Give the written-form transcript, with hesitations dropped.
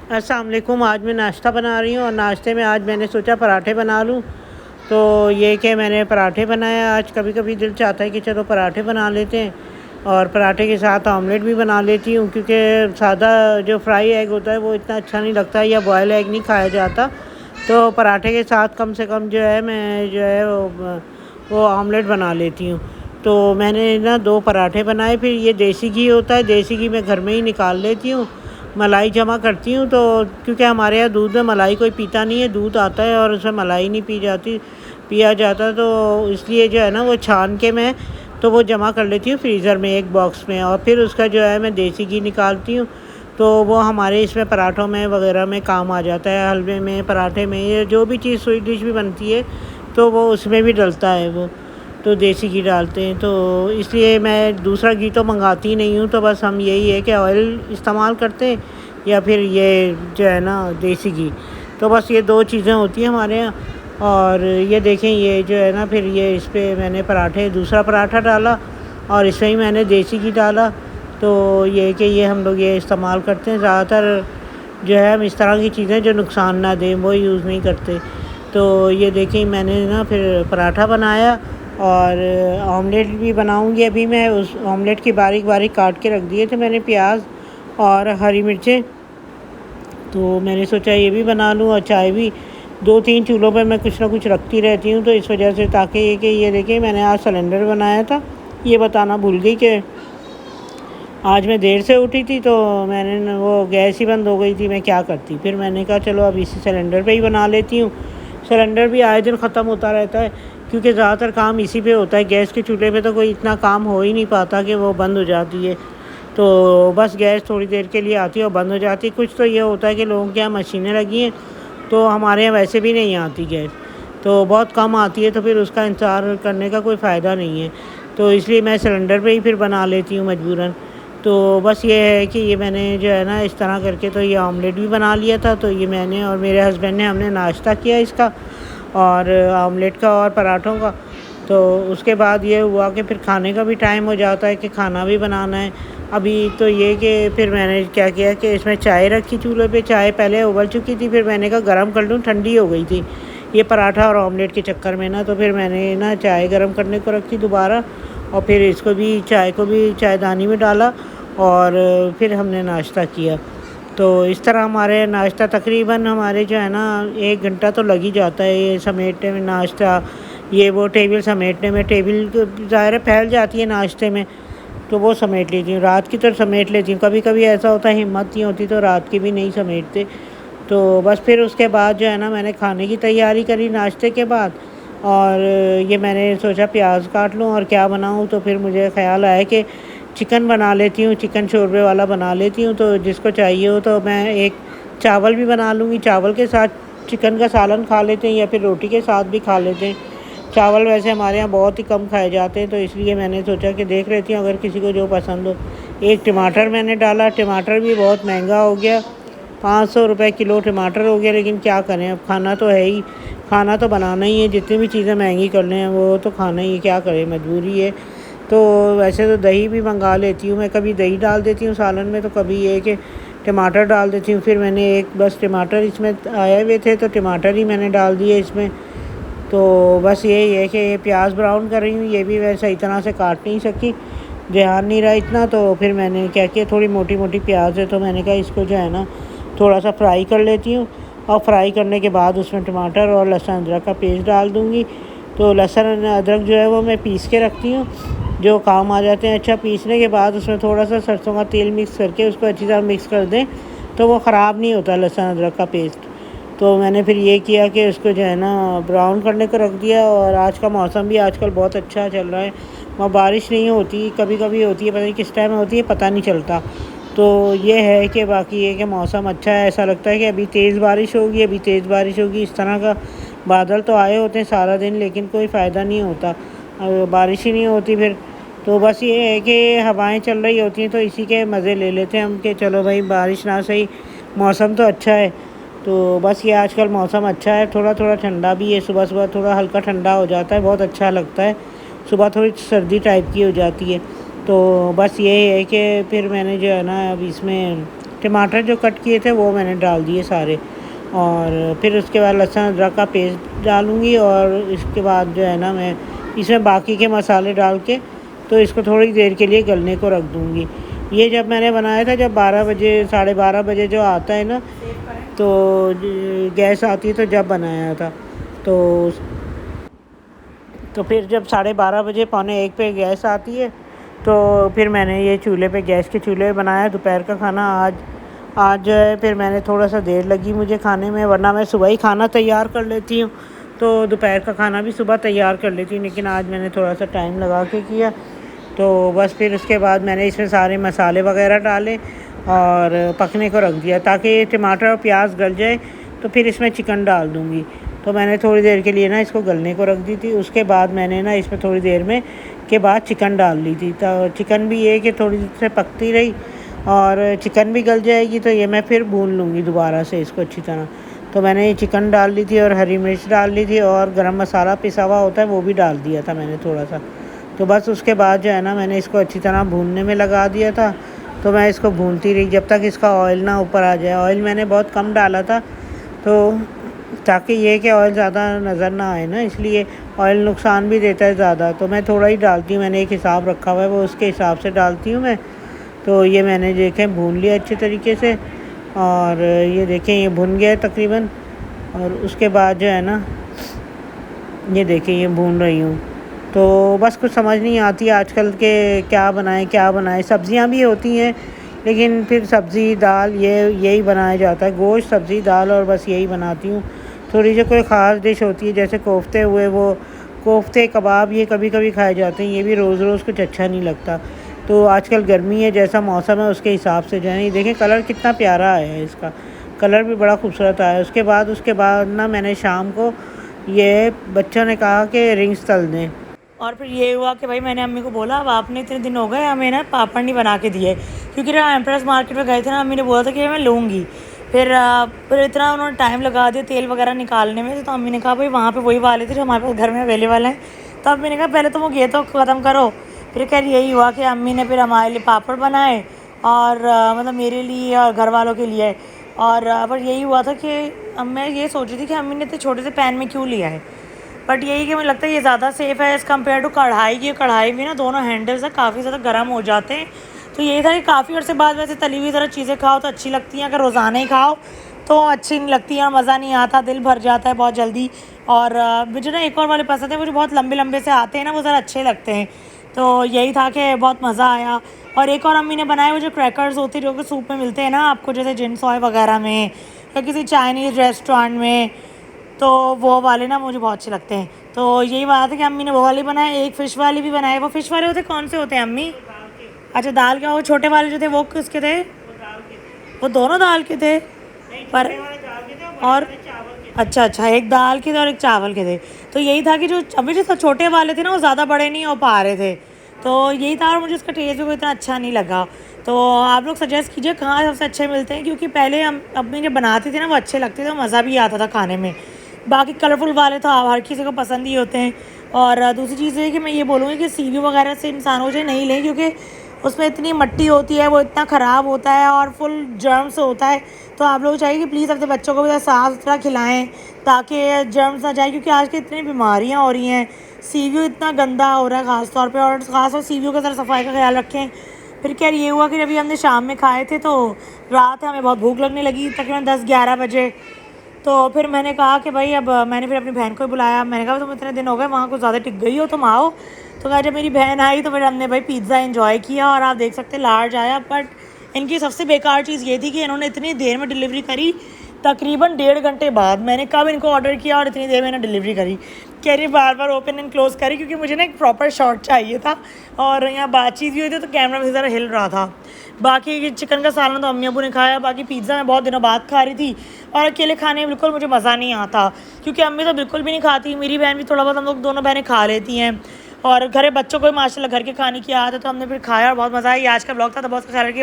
अस्सलाम वालेकुम। आज मैं नाश्ता बना रही हूँ और नाश्ते में आज मैंने सोचा पराठे बना लूँ। तो ये कि मैंने पराठे बनाए आज। कभी कभी दिल चाहता है कि चलो पराठे बना लेते हैं, और पराठे के साथ ऑमलेट भी बना लेती हूँ, क्योंकि सादा जो फ्राई एग होता है वो इतना अच्छा नहीं लगता, या बॉयल एग नहीं खाया जाता। तो पराठे के साथ कम से कम जो है मैं जो है वो ऑमलेट बना लेती हूँ। तो मैंने ना 2 पराठे बनाए। फिर ये देसी घी होता है, देसी घी मैं घर में ही निकाल लेती हूँ, मलाई जमा करती हूँ। तो क्योंकि हमारे यहाँ दूध में मलाई कोई पीता नहीं है, दूध आता है और उसमें मलाई नहीं पिया जाता, तो इसलिए जो है ना वो छान के मैं तो वो जमा कर लेती हूँ फ्रीज़र में एक बॉक्स में। और फिर उसका जो है मैं देसी घी निकालती हूँ, तो वो हमारे इसमें पराठों में वगैरह में काम आ जाता है, हलवे में, पराठे में, ये जो भी चीज़ स्वीट डिश भी बनती है तो वो उसमें भी डलता है वो। तो देसी घी डालते हैं, तो इसलिए मैं दूसरा घी तो मंगाती नहीं हूँ। तो बस हम यही है कि ऑयल इस्तेमाल करते हैं या फिर ये जो है ना देसी घी। तो बस ये 2 चीज़ें होती हैं हमारे यहाँ। और ये देखें, ये जो है ना फिर ये इस पे मैंने दूसरा पराठा डाला और इसमें ही मैंने देसी घी डाला। तो ये कि ये हम लोग ये इस्तेमाल करते हैं ज़्यादातर, जो है हम इस तरह की चीज़ें जो नुकसान ना दें वो यूज़ नहीं करते। तो ये देखें, मैंने ना फिर पराठा बनाया और ऑमलेट भी बनाऊंगी। अभी मैं उस ऑमलेट की बारीक बारीक काट के रख दिए थे मैंने प्याज और हरी मिर्चें। तो मैंने सोचा ये भी बना लूँ, और चाय भी 2-3 चूल्हों पे मैं कुछ ना कुछ रखती रहती हूँ, तो इस वजह से, ताकि ये देखिए मैंने आज सिलेंडर बनाया था। ये बताना भूल गई कि आज मैं देर से उठी थी, तो मैंने वो गैस ही बंद हो गई थी, मैं क्या करती। फिर मैंने कहा चलो अब इसी सिलेंडर पे ही बना लेती हूँ। सिलेंडर भी आए दिन ख़त्म होता रहता है, क्योंकि ज़्यादातर काम इसी पे होता है। गैस के चूल्हे पे तो कोई इतना काम हो ही नहीं पाता कि वो बंद हो जाती है। तो बस गैस थोड़ी देर के लिए आती है और बंद हो जाती है। कुछ तो ये होता है कि लोगों के यहाँ मशीनें लगी हैं, तो हमारे यहाँ वैसे भी नहीं आती गैस, तो बहुत कम आती है, तो फिर उसका इंतज़ार करने का कोई फ़ायदा नहीं है। तो इसलिए मैं सिलेंडर पे ही फिर बना लेती हूँ मजबूरन। तो बस ये है कि ये मैंने जो है ना इस तरह करके तो ये ऑमलेट भी बना लिया था। तो ये मैंने और मेरे हस्बैंड ने हमने नाश्ता किया इसका, और ऑमलेट का और पराठों का। तो उसके बाद ये हुआ कि फिर खाने का भी टाइम हो जाता है कि खाना भी बनाना है। अभी तो ये कि फिर मैंने क्या किया कि इसमें चाय रखी चूल्हे पे। चाय पहले उबल चुकी थी, फिर मैंने कहा गर्म कर लूँ, ठंडी हो गई थी ये पराठा और ऑमलेट के चक्कर में ना। तो फिर मैंने ना चाय गर्म करने को रखी दोबारा, और फिर इसको भी, चाय को भी चायदानी में डाला, और फिर हमने नाश्ता किया। तो इस तरह हमारे नाश्ता तकरीबन हमारे जो है ना 1 घंटा तो लग ही जाता है ये समेटने में, नाश्ता ये वो टेबल समेटने में। टेबल ज़ाहिर है फैल जाती है नाश्ते में, तो वो समेट लेती हूँ। रात की तो समेट लेती हूँ, कभी कभी ऐसा होता है हिम्मत नहीं होती तो रात की भी नहीं समेटते। तो बस फिर उसके बाद जो है ना मैंने खाने की तैयारी करी नाश्ते के बाद, और ये मैंने सोचा प्याज काट लूँ और क्या बनाऊँ। तो फिर मुझे ख़्याल आया कि चिकन बना लेती हूँ, चिकन शोरबे वाला बना लेती हूँ। तो जिसको चाहिए हो तो मैं एक चावल भी बना लूँगी, चावल के साथ चिकन का सालन खा लेते हैं, या फिर रोटी के साथ भी खा लेते हैं। चावल वैसे हमारे यहाँ बहुत ही कम खाए जाते हैं, तो इसलिए मैंने सोचा कि देख लेती हूँ अगर किसी को जो पसंद हो। एक टमाटर मैंने डाला, टमाटर भी बहुत महंगा हो गया, 500 रुपये किलो टमाटर हो गया। लेकिन क्या करें, अब खाना तो है ही, खाना तो बनाना ही है। जितनी भी चीज़ें महंगी कर लें वो तो खाना ही है, क्या करें, मजबूरी है। तो वैसे तो दही भी मंगा लेती हूँ मैं, कभी दही डाल देती हूँ सालन में, तो कभी ये कि टमाटर डाल देती हूँ। फिर मैंने एक बस टमाटर इसमें आए हुए थे, तो टमाटर ही मैंने डाल दिए इसमें। तो बस यही है कि ये प्याज ब्राउन कर रही हूँ, ये भी वैसे सही तरह से काट नहीं सकी, ध्यान नहीं रहा इतना। तो फिर मैंने क्या किया, थोड़ी मोटी मोटी प्याज है, तो मैंने कहा इसको जो है ना थोड़ा सा फ्राई कर लेती हूँ, और फ्राई करने के बाद उसमें टमाटर और लहसुन अदरक का पेस्ट डाल दूँगी। तो लहसुन अदरक जो है वो मैं पीस के रखती हूँ, जो काम आ जाते हैं। अच्छा, पीसने के बाद उसमें थोड़ा सा सरसों का तेल मिक्स करके उसको अच्छी तरह मिक्स कर दें, तो वो ख़राब नहीं होता लहसुन अदरक का पेस्ट। तो मैंने फिर ये किया कि उसको जो है ना ब्राउन करने को रख दिया। और आज का मौसम भी आजकल बहुत अच्छा चल रहा है, वहाँ बारिश नहीं होती, कभी कभी होती है, पता नहीं किस टाइम होती है, पता नहीं चलता। तो ये है कि बाकी ये कि मौसम अच्छा है, ऐसा लगता है कि अभी तेज़ बारिश होगी, अभी तेज़ बारिश होगी, इस तरह का बादल तो आए होते हैं सारा दिन, लेकिन कोई फ़ायदा नहीं होता, बारिश ही नहीं होती फिर। तो बस ये है कि हवाएं चल रही होती हैं, तो इसी के मज़े ले लेते हैं हम कि चलो भाई बारिश ना सही, मौसम तो अच्छा है। तो बस ये आजकल मौसम अच्छा है, थोड़ा थोड़ा ठंडा भी है, सुबह सुबह थोड़ा हल्का ठंडा हो जाता है, बहुत अच्छा लगता है। सुबह थोड़ी सर्दी टाइप की हो जाती है। तो बस ये है कि फिर मैंने जो है ना अब इसमें टमाटर जो कट किए थे वो मैंने डाल दिए सारे, और फिर उसके बाद लहसुन अदरक का पेस्ट डालूँगी, और इसके बाद जो है ना मैं इसमें बाकी के मसाले डाल के तो इसको थोड़ी देर के लिए गलने को रख दूँगी। ये जब मैंने बनाया था, जब 12 बजे 12:30 बजे जो आता है ना, तो गैस आती है, तो जब बनाया था तो फिर जब 12:30 बजे 12:45 पे गैस आती है, तो फिर मैंने ये चूल्हे पे, गैस के चूल्हे पे बनाया दोपहर का खाना। आज जो है फिर मैंने थोड़ा सा देर लगी मुझे खाने में, वरना मैं सुबह ही खाना तैयार कर लेती हूँ, तो दोपहर का खाना भी सुबह तैयार कर लेती हूँ, लेकिन आज मैंने थोड़ा सा टाइम लगा के किया। तो बस फिर उसके बाद मैंने इसमें सारे मसाले वगैरह डाले और पकने को रख दिया, ताकि टमाटर और प्याज गल जाए, तो फिर इसमें चिकन डाल दूँगी। तो मैंने थोड़ी देर के लिए ना इसको गलने को रख दी थी। उसके बाद मैंने ना इसमें थोड़ी देर में के बाद चिकन डाल ली थी, तो चिकन भी ये कि थोड़ी देर से पकती रही और चिकन भी गल जाएगी, तो ये मैं फिर भून लूँगी दोबारा से इसको अच्छी तरह। तो मैंने ये चिकन डाल ली थी और हरी मिर्च डाल ली थी, और गरम मसाला पिसा हुआ होता है वो भी डाल दिया था मैंने थोड़ा सा। तो बस उसके बाद जो है ना मैंने इसको अच्छी तरह भूनने में लगा दिया था। तो मैं इसको भूनती रही जब तक इसका ऑयल ना ऊपर आ जाए। ऑयल मैंने बहुत कम डाला था, तो ताकि ये कि ऑयल ज़्यादा नज़र ना आए ना, इसलिए ऑयल नुकसान भी देता है ज़्यादा, तो मैं थोड़ा ही डालती हूँ। मैंने एक हिसाब रखा हुआ है, वो उसके हिसाब से डालती हूँ मैं। तो ये मैंने देखें भून लिया अच्छे तरीके से, और ये देखें ये भुन गया है तकरीबन। और उसके बाद जो है ना ये देखें ये भून रही हूँ। तो बस कुछ समझ नहीं आती आजकल के क्या बनाएं। सब्ज़ियाँ भी होती हैं, लेकिन फिर सब्ज़ी दाल यही बनाया जाता है, गोश्त सब्ज़ी दाल, और बस यही बनाती हूँ। थोड़ी जो कोई ख़ास डिश होती है, जैसे कोफ्ते हुए, वो कोफ्ते कबाब ये कभी कभी खाए जाते हैं, ये भी रोज़ रोज़ कुछ अच्छा नहीं लगता। तो आजकल गर्मी है, जैसा मौसम है उसके हिसाब से जो है, ये देखें कलर कितना प्यारा आया है, इसका कलर भी बड़ा खूबसूरत आया है। उसके बाद ना मैंने शाम को ये बच्चों ने कहा कि रिंग्स तल दें, और फिर ये हुआ कि भाई मैंने अम्मी को बोला, अब आपने इतने दिन हो गए हमें ना पापड़ नहीं बना के दिए, क्योंकि ना एम्प्रेस मार्केट में गए थे ना, अम्मी ने बोला था कि मैं लूँगी। फिर इतना उन्होंने टाइम लगा दिया तेल वगैरह निकालने में, तो अम्मी ने कहा भाई वहाँ पे वही वाले थे जो हमारे पास घर में अवेलेबल हैं। तो अम्मी ने कहा पहले तो वो ये तो ख़त्म करो। फिर खैर यही हुआ कि अम्मी ने फिर हमारे लिए पापड़ बनाए, और मतलब मेरे लिए और घर वालों के लिए। और पर यही हुआ था कि अब मैं ये सोच रही थी कि अम्मी ने इतने छोटे से पैन में क्यों लिया है, बट यही कि मुझे लगता है ये ज़्यादा सेफ़ है एज़ कम्पेयर टू कढ़ाई की। कढ़ाई भी ना दोनों हैंडल्स है काफ़ी ज़्यादा गर्म हो जाते हैं। तो यही था कि काफ़ी अर्से बाद वैसे तली हुई तरह चीज़ें खाओ तो अच्छी लगती हैं, अगर रोज़ाना ही खाओ तो अच्छी नहीं लगती हैं और मज़ा नहीं आता, दिल भर जाता है बहुत जल्दी। और मुझे ना एक और वाले पसंद है, वो जो बहुत लंबे लंबे से आते हैं ना, वो ज़रा अच्छे लगते हैं। तो यही था कि बहुत मज़ा आया। और एक और अम्मी ने बनाए वो जो क्रैकर्स होते हैं जो कि सूप में मिलते हैं ना आपको, जैसे जिनसॉय वगैरह में या किसी चाइनीज़ रेस्टोरेंट में, तो वो वाले ना मुझे बहुत अच्छे लगते हैं। तो यही बात है कि अम्मी ने वो वाली बनाए, एक फ़िश वाली भी बनाए। वो फ़िश वाले होते कौन से होते हैं अम्मी? अच्छा दाल के, वो छोटे वाले जो थे वो किसके थे? वो दोनों दाल के थे पर, और अच्छा एक दाल के थे और एक चावल के थे। तो यही था कि जो अभी जो छोटे वाले थे ना वो ज़्यादा बड़े नहीं हो पा रहे थे, तो यही था। और मुझे उसका टेस्ट भी कोई इतना अच्छा नहीं लगा। तो आप लोग सजेस्ट कीजिए कहाँ सबसे अच्छे मिलते हैं, क्योंकि पहले हम अम्मी जब बनाती थी ना वो अच्छे लगते थे, मज़ा भी आता था खाने में। बाकी कलरफुल वाले तो हर किसी को पसंद ही होते हैं। और दूसरी चीज़ है कि मैं ये बोलूँगी कि सीवी वगैरह से इंसानों से नहीं लें, क्योंकि उसमें इतनी मट्टी होती है, वो इतना ख़राब होता है और फुल जर्म्स होता है। तो आप लोग चाहिए कि प्लीज़ अपने बच्चों को भी साफ़ सुथरा खिलाएँ ताकि जर्म्स ना जाए, क्योंकि आज की इतनी बीमारियाँ हो रही हैं। सीवी इतना गंदा हो रहा है ख़ास तौर पे, और ख़ास तौर सीवियों की तरह सफाई का ख्याल रखें। फिर क्या ये हुआ कि अभी हमने शाम में खाए थे, तो रात हमें बहुत भूख लगने लगी तकरीबन 10-11 बजे। तो फिर मैंने कहा कि भाई अब मैंने फिर अपनी बहन को ही बुलाया। मैंने कहा तुम इतने दिन हो गए वहाँ कुछ ज़्यादा टिक गई हो, तुम आओ। तो कहा जब मेरी बहन आई तो फिर हमने भाई पिज़्ज़ा एंजॉय किया, और आप देख सकते लार्ज आया। बट इनकी सबसे बेकार चीज़ ये थी कि इन्होंने इतनी देर में डिलीवरी करी, तकरीबन 1.5 घंटे बाद। मैंने कब इनको ऑर्डर किया और इतनी देर में इन्होंने डिलीवरी करी। कह रही बार बार ओपन एंड क्लोज़ करी, क्योंकि मुझे ना एक प्रॉपर शॉट चाहिए था, और यहाँ बातचीत भी हुई थी तो कैमरा में ज़रा हिल रहा था। बाकी चिकन का सालन तो अम्मी अबू ने खाया, बाकी पिज़्ज़ा मैं बहुत दिनों बाद खा रही थी, और अकेले खाने में बिल्कुल मुझे मज़ा नहीं आता, क्योंकि अम्मी तो बिल्कुल भी नहीं खाती, मेरी बहन भी थोड़ा बहुत, हम लोग दोनों बहनें खा लेती हैं। और घरे बच्चों को भी माशाल्लाह घर के खाने की आदत है, तो हमने फिर खाया और बहुत मज़ा आया। आज का ब्लॉग था तो बहुत ख्याल रखिए।